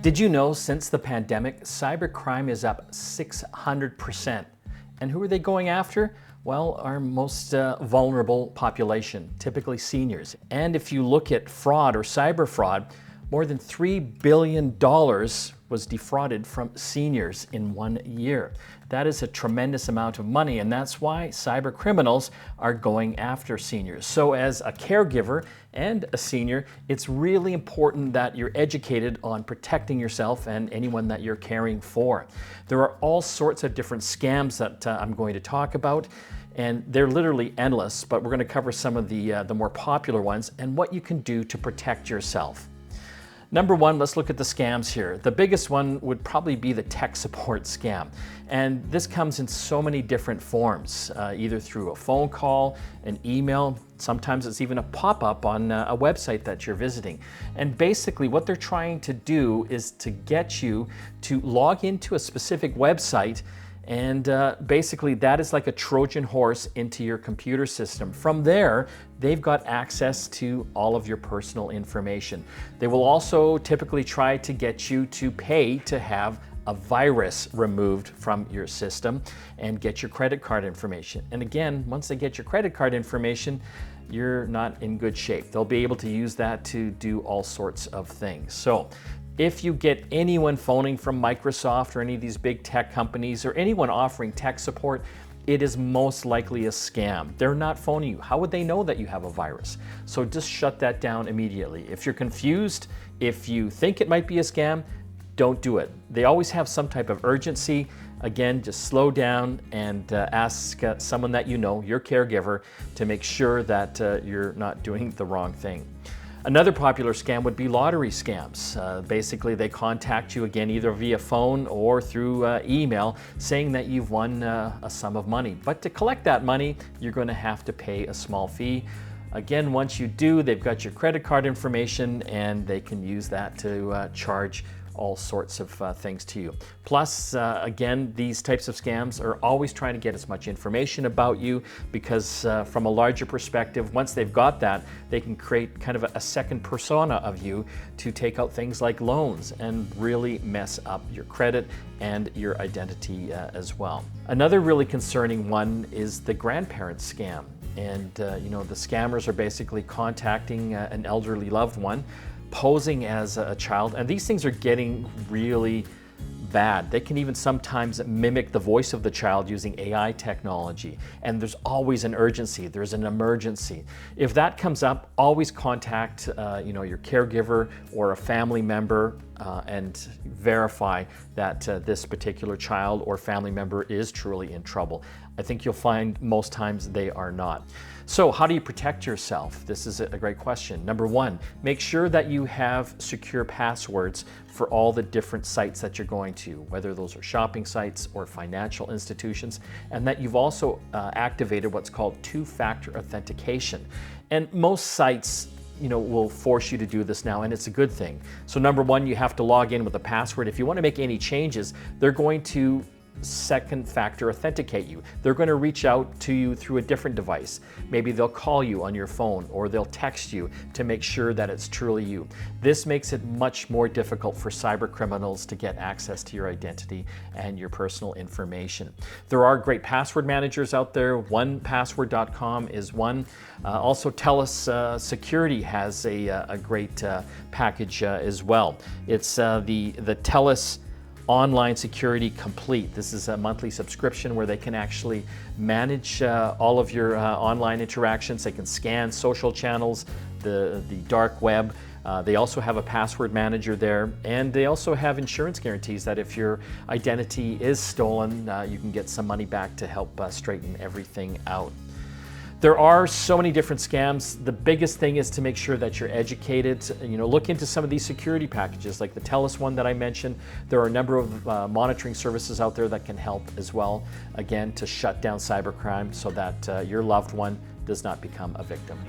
Did you know since the pandemic, cybercrime is up 600%? And who are they going after? Well, our most vulnerable population, typically seniors. And if you look at fraud or cyber fraud, more than $3 billion was defrauded from seniors in 1 year. That is a tremendous amount of money, and that's why cyber criminals are going after seniors. So as a caregiver and a senior, it's really important that you're educated on protecting yourself and anyone that you're caring for. There are all sorts of different scams that I'm going to talk about, and they're literally endless, but we're going to cover some of the more popular ones and what you can do to protect yourself. Number one, let's look at the scams here. The biggest one would probably be the tech support scam. And this comes in so many different forms, either through a phone call, an email, sometimes it's even a pop-up on a website that you're visiting. And basically what they're trying to do is to get you to log into a specific website, and basically that is like a Trojan horse into your computer system. From there, they've got access to all of your personal information. They will also typically try to get you to pay to have a virus removed from your system and get your credit card information. And again, once they get your credit card information, you're not in good shape. They'll be able to use that to do all sorts of things. So if you get anyone phoning from Microsoft or any of these big tech companies or anyone offering tech support, it is most likely a scam. They're not phoning you. How would they know that you have a virus? So just shut that down immediately. If you're confused, if you think it might be a scam, don't do it. They always have some type of urgency. Again, just slow down and ask someone that you know, your caregiver, to make sure that you're not doing the wrong thing. Another popular scam would be lottery scams. Basically, they contact you again either via phone or through email saying that you've won a sum of money. But to collect that money, you're going to have to pay a small fee. Again, once you do, they've got your credit card information and they can use that to charge all sorts of things to you. Plus, again, these types of scams are always trying to get as much information about you because from a larger perspective, once they've got that, they can create kind of a second persona of you to take out things like loans and really mess up your credit and your identity as well. Another really concerning one is the grandparent scam. And you know, the scammers are basically contacting an elderly loved one, posing as a child, and these things are getting really bad. They can even sometimes mimic the voice of the child using AI technology, and there's always an urgency, there's an emergency. If that comes up, always contact your caregiver or a family member and verify that this particular child or family member is truly in trouble. I think you'll find most times they are not. So how do you protect yourself? This is a great question. Number one, make sure that you have secure passwords for all the different sites that you're going to, whether those are shopping sites or financial institutions, and that you've also activated what's called two-factor authentication. And most sites will force you to do this now, and it's a good thing. So number one, you have to log in with a password. If you want to make any changes, they're going to second factor authenticate you. They're going to reach out to you through a different device. Maybe they'll call you on your phone or they'll text you to make sure that it's truly you. This makes it much more difficult for cyber criminals to get access to your identity and your personal information. There are great password managers out there. 1password.com is one. Also, TELUS Security has a great package as well. It's the TELUS Online Security Complete. This is a monthly subscription where they can actually manage all of your online interactions. They can scan social channels, the dark web. They also have a password manager there, and they also have insurance guarantees that if your identity is stolen, you can get some money back to help straighten everything out. There are so many different scams. The biggest thing is to make sure that you're educated. Look into some of these security packages like the TELUS one that I mentioned. There are a number of monitoring services out there that can help as well, again, to shut down cybercrime so that your loved one does not become a victim.